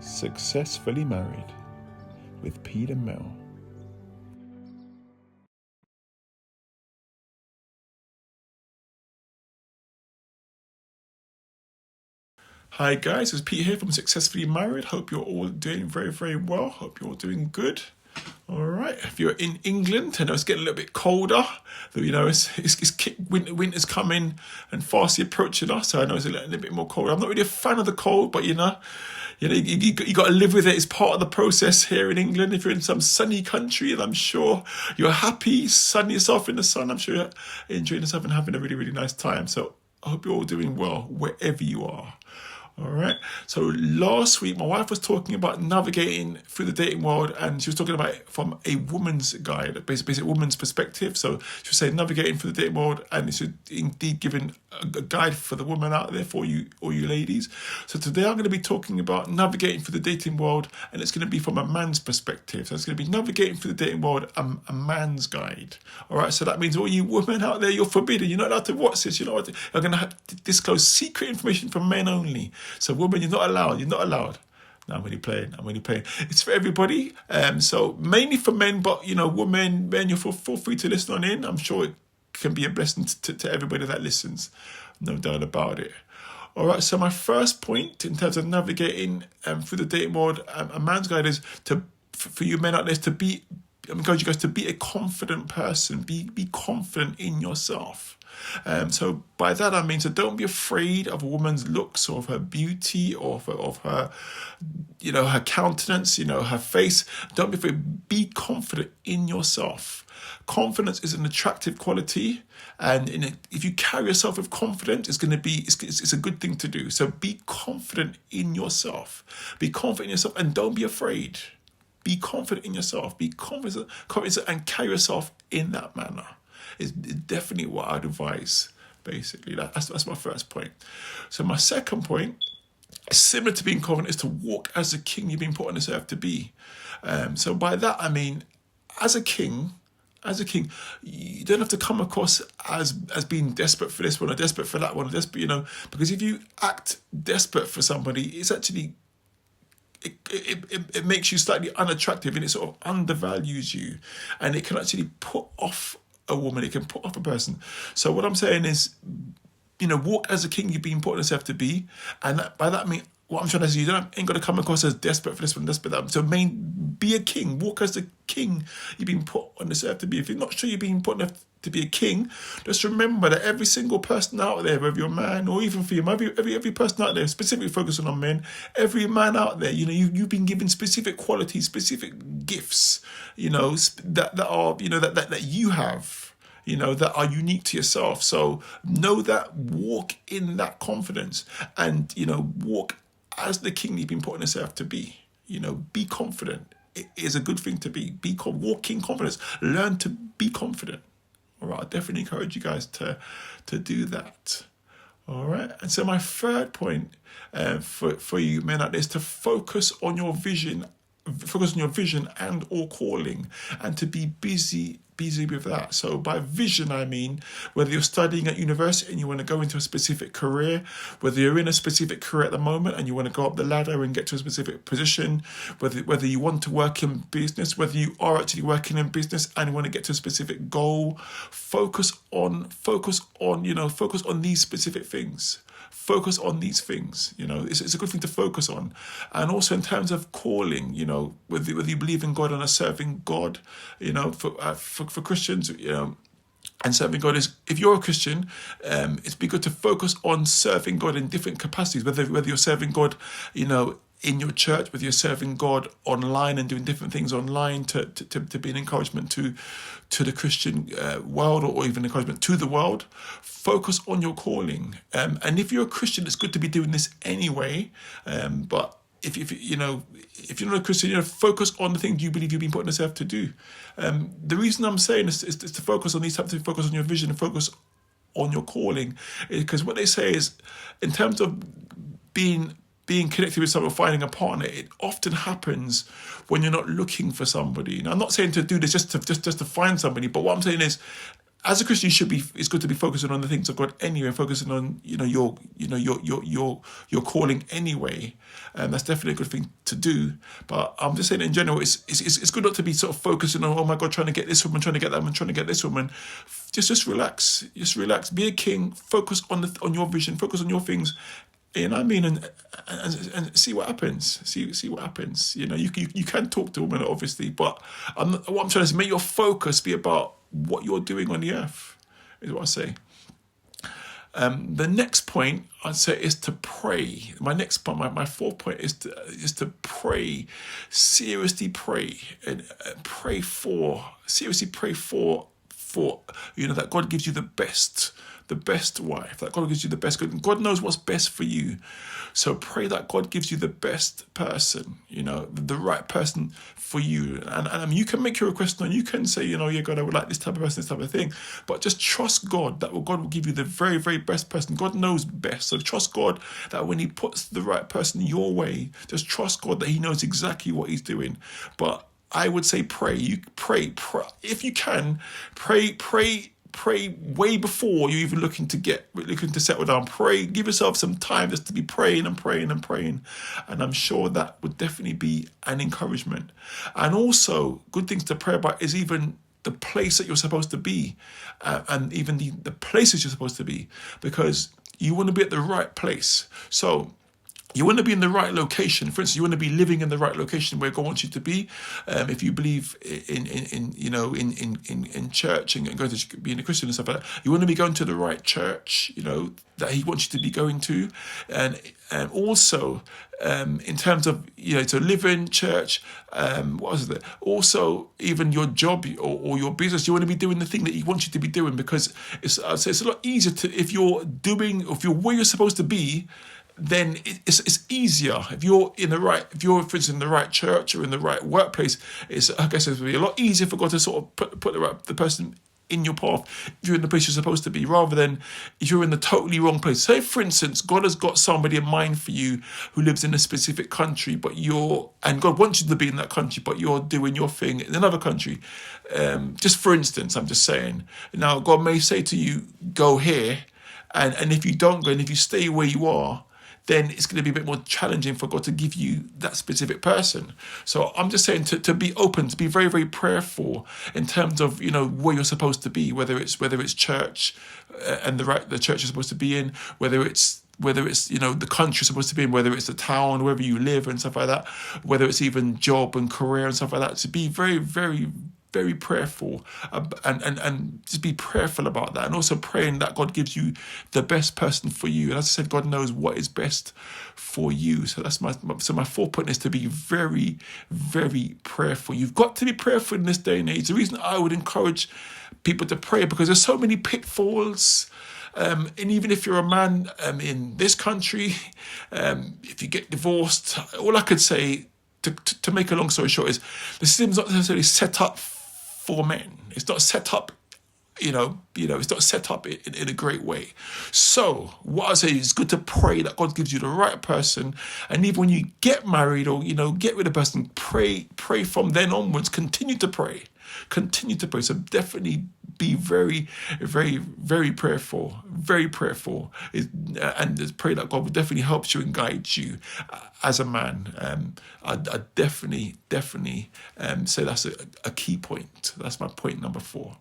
Successfully Married with Pete and Mel. Hi guys, it's Pete here from Successfully Married. Hope you're all doing very, very well. Hope you're all doing good. All right. If you're in England, I know it's getting a little bit colder. You know, winter's coming and fastly approaching us. So I know it's a little bit more cold. I'm not really a fan of the cold, but you got to live with it. It's part of the process here in England. If you're in some sunny country, and I'm sure you're happy, sunning yourself in the sun, I'm sure you're enjoying yourself and having a really, really nice time. So I hope you're all doing well wherever you are. All right. So last week, my wife was talking about navigating through the dating world, and she was talking about it from a woman's guide, basically a woman's perspective. So she was saying navigating through the dating world, and it's indeed giving a guide for the woman out there, for you, all you ladies. So today I'm going to be talking about navigating through the dating world, and it's going to be from a man's perspective. So it's going to be navigating through the dating world, a man's guide. All right. So that means all you women out there, you're forbidden. You're not allowed to watch this. You're going to have to disclose secret information from men only. So women, you're not allowed. No, I'm only playing. It's for everybody. So mainly for men, but women, men, you feel free to listen on in. I'm sure it can be a blessing to everybody that listens. No doubt about it. All right. So my first point in terms of navigating through the dating world, a man's guide is for you men out there, I'm encouraging you guys to be a confident person. Be confident in yourself. So by that I mean, so don't be afraid of a woman's looks or of her beauty or of her, her countenance, her face. Don't be afraid. Be confident in yourself. Confidence is an attractive quality, and if you carry yourself with confidence, it's a good thing to do. So be confident in yourself. Be confident in yourself, and don't be afraid. Be confident in yourself. Be confident, and carry yourself in that manner. Is definitely what I'd advise, basically. That's my first point. So my second point, similar to being confident, is to walk as a king you've been put on this earth to be. So by that I mean, as a king, you don't have to come across as being desperate for this one or desperate for that one, or desperate, because if you act desperate for somebody, it's actually it makes you slightly unattractive, and it sort of undervalues you, and it can actually put off a woman, it can put off a person. So what I'm saying is, walk as a king you've been put on yourself to be, and by that I mean, what I'm trying to say, ain't got to come across as desperate for this one, desperate for that. So be a king, walk as the king you've been put on this earth to be. If you're not sure you've been put on earth to be a king, just remember that every single person out there, whether you're a man or even female, every person out there, specifically focusing on men, every man out there, you've been given specific qualities, specific gifts, that are, that you have, that are unique to yourself. So know that, walk in that confidence, and, walk as the king you've been put on this earth to be. Be confident. It is a good thing to be. Walk in confidence. Learn to be confident. All right, I definitely encourage you guys to do that. All right, and so my third point for you men out there is to focus on your vision and or calling, and to be busy with that. So by vision I mean, whether you're studying at university and you want to go into a specific career, whether you're in a specific career at the moment and you want to go up the ladder and get to a specific position, whether you want to work in business, whether you are actually working in business and you want to get to a specific goal, focus on these specific things. Focus on these things. It's a good thing to focus on. And also in terms of calling, whether you believe in God and are serving God, for Christians, and serving God is, if you're a Christian, it's be good to focus on serving God in different capacities, whether you're serving God, in your church, whether you're serving God online and doing different things online to be an encouragement to the Christian world, or even encouragement to the world. Focus on your calling. And if you're a Christian, it's good to be doing this anyway. But if you're not a Christian, focus on the things you believe you've been put on this earth to do. The reason I'm saying is to focus on these types of, focus on your vision and focus on your calling, because what they say is, in terms of being connected with someone, finding a partner, it often happens when you're not looking for somebody. Now, I'm not saying to do this just to find somebody, but what I'm saying is, as a Christian, you should be. It's good to be focusing on the things of God anyway, focusing on your calling anyway. That's definitely a good thing to do. But I'm just saying in general, it's good not to be sort of focusing on, oh my God, trying to get this woman, trying to get that woman, trying to get this woman. Just relax, Be a king. Focus on your vision. Focus on your things. You know what I mean, and see what happens. See what happens. You can talk to a woman, obviously, but what I'm trying to say, make your focus be about what you're doing on the earth, is what I say. The next point I'd say is to pray. My next point, my fourth point is to pray. Seriously pray, and seriously pray for that God gives you the best wife, that God gives you the best. God knows what's best for you. So pray that God gives you the best person, the right person for you. And you can make your request and you can say, yeah, God, I would like this type of person, this type of thing. But just trust God that God will give you the very, very best person. God knows best. So trust God that when he puts the right person your way, just trust God that he knows exactly what he's doing. But I would say pray. You pray. If you can, pray way before you're even looking to settle down. Pray, give yourself some time just to be praying. And I'm sure that would definitely be an encouragement. And also, good things to pray about is even the place that you're supposed to be, and even the places you're supposed to be, because you want to be at the right place. So you want to be in the right location. For instance, you want to be living in the right location where God wants you to be. If you believe in church and going to being a Christian and stuff like that, you want to be going to the right church, that he wants you to be going to, and also in terms of to live in church. What was it? Also, even your job or your business, you want to be doing the thing that he wants you to be doing, because I'd say it's a lot easier if you're where you're supposed to be. Then it's easier if you're for instance in the right church or in the right workplace. I guess it'll be a lot easier for God to sort of put the person in your path if you're in the place you're supposed to be, rather than if you're in the totally wrong place. Say, for instance, God has got somebody in mind for you who lives in a specific country, and God wants you to be in that country, but you're doing your thing in another country. Just for instance, I'm just saying. Now, God may say to you, go here, and if you don't go, and if you stay where you are, then it's going to be a bit more challenging for God to give you that specific person. So I'm just saying to be open, to be very, very prayerful in terms of, where you're supposed to be, whether it's church and the church you're supposed to be in, whether it's the country you're supposed to be in, whether it's the town, wherever you live and stuff like that, whether it's even job and career and stuff like that. To be very, very, very prayerful, and just be prayerful about that, and also praying that God gives you the best person for you. And as I said, God knows what is best for you. So that's my 4th point is to be very, very prayerful. You've got to be prayerful in this day and age. The reason I would encourage people to pray, because there's so many pitfalls. And even if you're a man in this country, if you get divorced, all I could say, to make a long story short, is the system's not necessarily set up for men. It's not set up, it's not set up in a great way. So what I say is, it's good to pray that God gives you the right person. And even when you get married or, get with a person, pray from then onwards. Continue to pray. So definitely be very, very, very prayerful, and just pray that God will definitely help you and guide you as a man. I definitely say that's a key point. That's my point number 4.